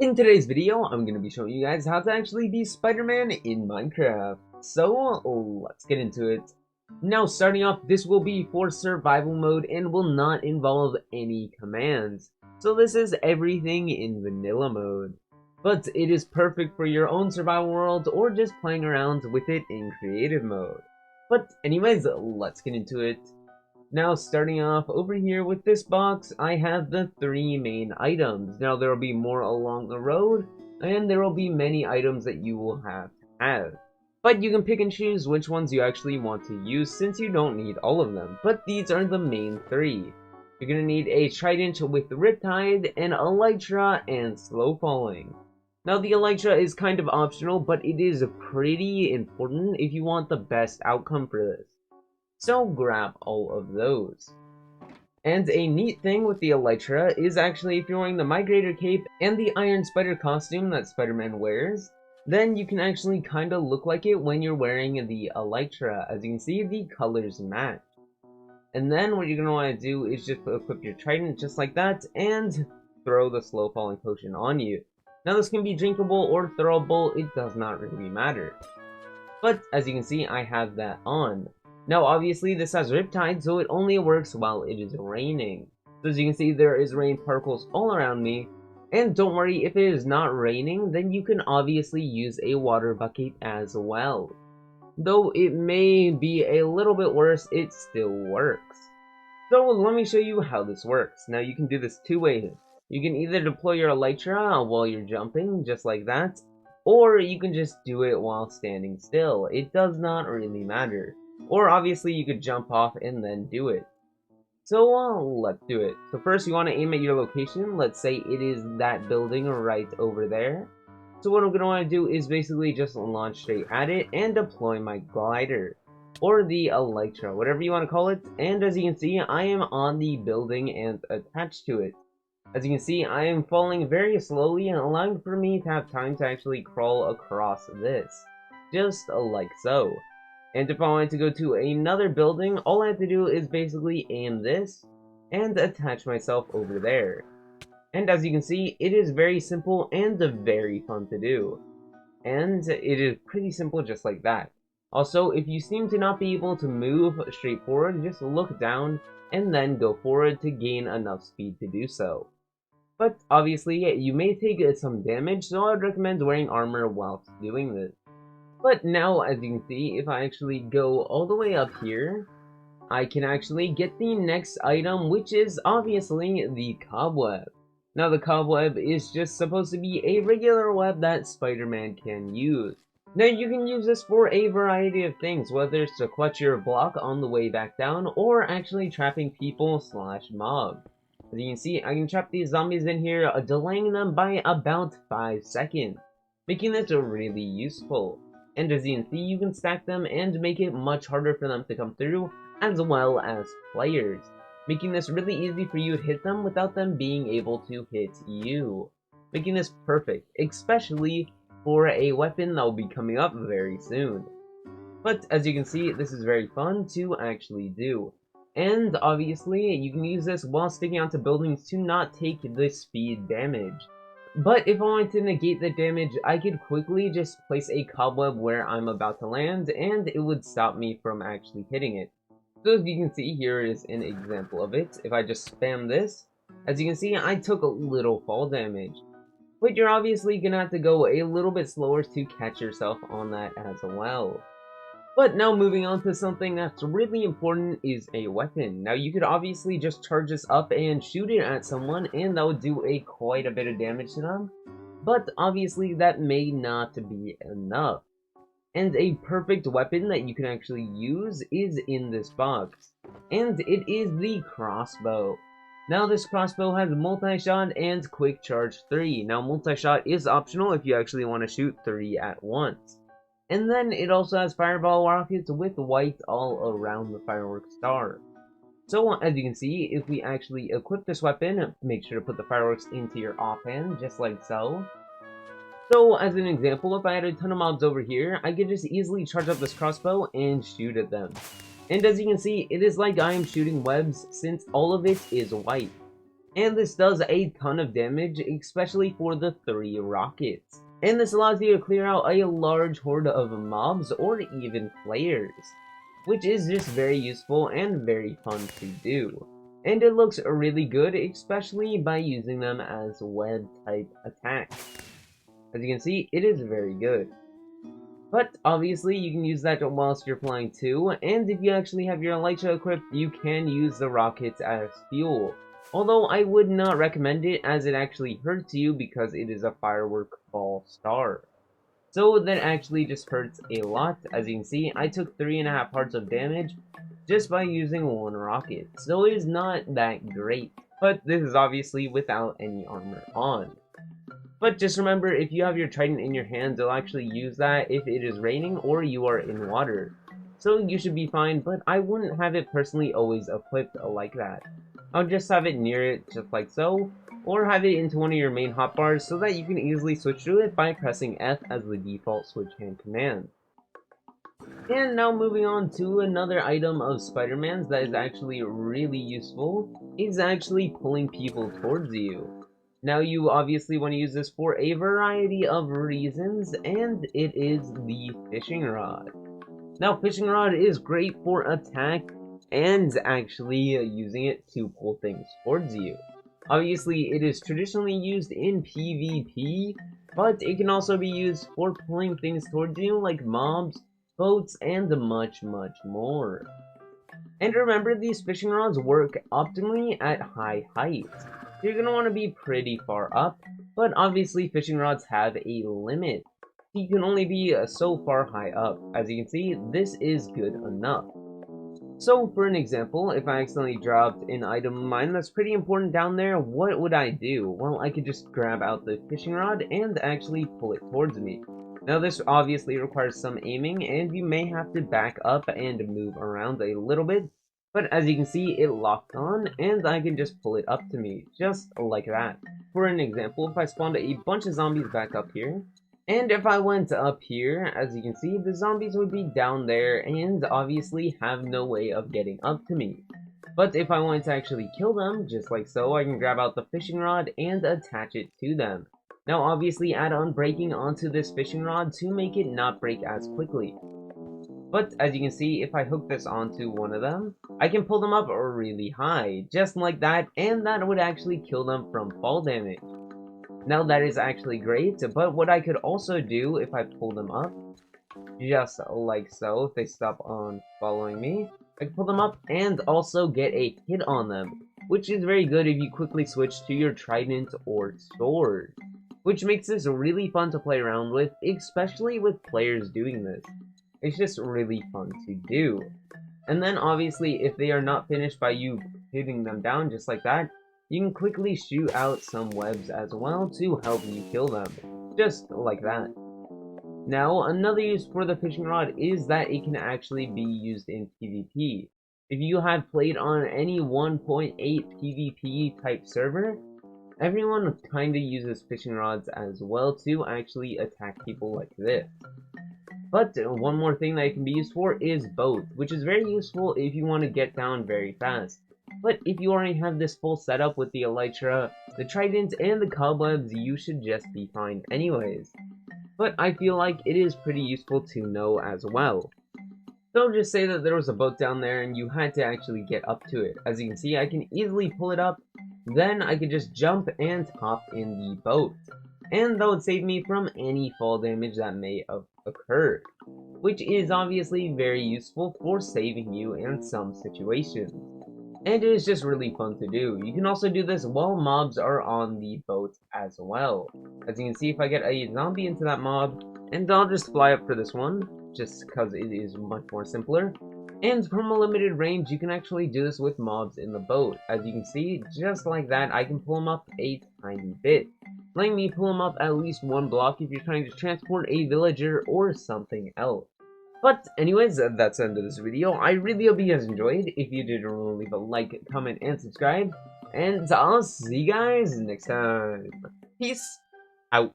In today's video, I'm going to be showing you guys how to actually be Spider-Man in Minecraft. So, let's get into it. Now, starting off, this will be for survival mode and will not involve any commands. So this is everything in vanilla mode. But it is perfect for your own survival world or just playing around with it in creative mode. But anyways, let's get into it. Now, starting off over here with this box, I have the three main items. Now, there will be more along the road, and there will be many items that you will have to have. But you can pick and choose which ones you actually want to use since you don't need all of them. But these are the main three. You're going to need a trident with Riptide, an elytra, and slow falling. Now, the elytra is kind of optional, but it is pretty important if you want the best outcome for this. So grab all of those. And a neat thing with the elytra is actually if you're wearing the Migrator cape and the Iron Spider costume that Spider-Man wears, then you can actually kind of look like it when you're wearing the elytra. As you can see, the colors match. And then what you're going to want to do is just equip your trident just like that and throw the slow falling potion on you. Now this can be drinkable or throwable, it does not really matter. But as you can see, I have that on. Now obviously this has Riptide, so it only works while it is raining. So as you can see, there is rain particles all around me. And don't worry, if it is not raining, then you can obviously use a water bucket as well. Though it may be a little bit worse, it still works. So let me show you how this works. Now you can do this two ways. You can either deploy your elytra while you're jumping, just like that, or you can just do it while standing still. It does not really matter. Or obviously you could jump off and then do it. So let's do it. So first you want to aim at your location. Let's say it is that building right over there. So what I'm going to want to do is basically just launch straight at it and deploy my glider. Or the elytra, whatever you want to call it. And as you can see, I am on the building and attached to it. As you can see, I am falling very slowly and allowing for me to have time to actually crawl across this. Just like so. And if I wanted to go to another building, all I have to do is basically aim this and attach myself over there. And as you can see, it is very simple and very fun to do. And it is pretty simple just like that. Also, if you seem to not be able to move straight forward, just look down and then go forward to gain enough speed to do so. But obviously, you may take some damage, so I would recommend wearing armor whilst doing this. But now, as you can see, if I actually go all the way up here, I can actually get the next item, which is obviously the cobweb. Now, the cobweb is just supposed to be a regular web that Spider-Man can use. Now, you can use this for a variety of things, whether it's to clutch your block on the way back down, or actually trapping people / mobs. As you can see, I can trap these zombies in here, delaying them by about 5 seconds, making this really useful. And as you can see, you can stack them and make it much harder for them to come through, as well as players, making this really easy for you to hit them without them being able to hit you. Making this perfect, especially for a weapon that will be coming up very soon. But as you can see, this is very fun to actually do. And obviously, you can use this while sticking onto buildings to not take the speed damage. But if I wanted to negate the damage, I could quickly just place a cobweb where I'm about to land, and it would stop me from actually hitting it. So as you can see, here is an example of it. If I just spam this, as you can see, I took a little fall damage. But you're obviously gonna have to go a little bit slower to catch yourself on that as well. But now moving on to something that's really important is a weapon. Now you could obviously just charge this up and shoot it at someone and that would do quite a bit of damage to them. But obviously that may not be enough. And a perfect weapon that you can actually use is in this box. And it is the crossbow. Now this crossbow has multi-shot and quick charge 3. Now multi-shot is optional if you actually want to shoot 3 at once. And then it also has fireball rockets with white all around the fireworks star. So as you can see, if we actually equip this weapon, make sure to put the fireworks into your offhand, just like so. So as an example, if I had a ton of mobs over here, I could just easily charge up this crossbow and shoot at them. And as you can see, it is like I am shooting webs since all of it is white. And this does a ton of damage, especially for the 3 rockets. And this allows you to clear out a large horde of mobs or even players, which is just very useful and very fun to do. And it looks really good, especially by using them as web type attacks. As you can see, it is very good. But obviously you can use that whilst you're flying too, and if you actually have your elytra equipped, you can use the rockets as fuel. Although I would not recommend it, as it actually hurts you because it is a firework ball star. So that actually just hurts a lot. As you can see, I took 3.5 hearts of damage just by using 1 rocket, so it is not that great. But this is obviously without any armor on. But just remember, if you have your trident in your hands, it'll actually use that if it is raining or you are in water. So you should be fine, but I wouldn't have it personally always equipped like that. I'll just have it near it, just like so, or have it into one of your main hotbars so that you can easily switch to it by pressing F as the default switch hand command. And now moving on to another item of Spider-Man's that is actually really useful, is actually pulling people towards you. Now you obviously want to use this for a variety of reasons, and it is the fishing rod. Now fishing rod is great for attack and actually using it to pull things towards you. Obviously it is traditionally used in PvP, but it can also be used for pulling things towards you like mobs, boats, and much more. And remember, these fishing rods work optimally at high heights. You're going to want to be pretty far up, but obviously fishing rods have a limit. You can only be so far high up. As you can see, this is good enough. So for an example, if I accidentally dropped an item of mine that's pretty important down there, what would I do? Well, I could just grab out the fishing rod and actually pull it towards me. Now this obviously requires some aiming, and you may have to back up and move around a little bit, but as you can see, it locked on, and I can just pull it up to me, just like that. For an example, if I spawned a bunch of zombies back up here, and if I went up here, as you can see, the zombies would be down there, and obviously have no way of getting up to me. But if I wanted to actually kill them, just like so, I can grab out the fishing rod and attach it to them. Now obviously add on braking onto this fishing rod to make it not break as quickly. But as you can see, if I hook this onto one of them, I can pull them up really high, just like that, and that would actually kill them from fall damage. Now that is actually great, but what I could also do if I pull them up, just like so, if they stop on following me, I can pull them up and also get a hit on them, which is very good if you quickly switch to your trident or sword, which makes this really fun to play around with, especially with players doing this. It's just really fun to do. And then obviously, if they are not finished by you hitting them down just like that, you can quickly shoot out some webs as well to help you kill them, just like that. Now, another use for the fishing rod is that it can actually be used in PvP. If you have played on any 1.8 PvP type server, everyone kinda uses fishing rods as well to actually attack people like this. But one more thing that it can be used for is boat, which is very useful if you want to get down very fast. But if you already have this full setup with the elytra, the trident, and the cobwebs, you should just be fine anyways. But I feel like it is pretty useful to know as well. So just say that there was a boat down there and you had to actually get up to it. As you can see, I can easily pull it up, then I could just jump and hop in the boat. And that would save me from any fall damage that may have occurred, which is obviously very useful for saving you in some situations. And it is just really fun to do. You can also do this while mobs are on the boat as well. As you can see, if I get a zombie into that mob, and I'll just fly up for this one, just because it is much more simpler. And from a limited range, you can actually do this with mobs in the boat. As you can see, just like that, I can pull them up a tiny bit, letting me pull them up at least one block if you're trying to transport a villager or something else. But anyways, that's the end of this video. I really hope you guys enjoyed. If you did, remember to leave a like, comment, and subscribe. And I'll see you guys next time. Peace out.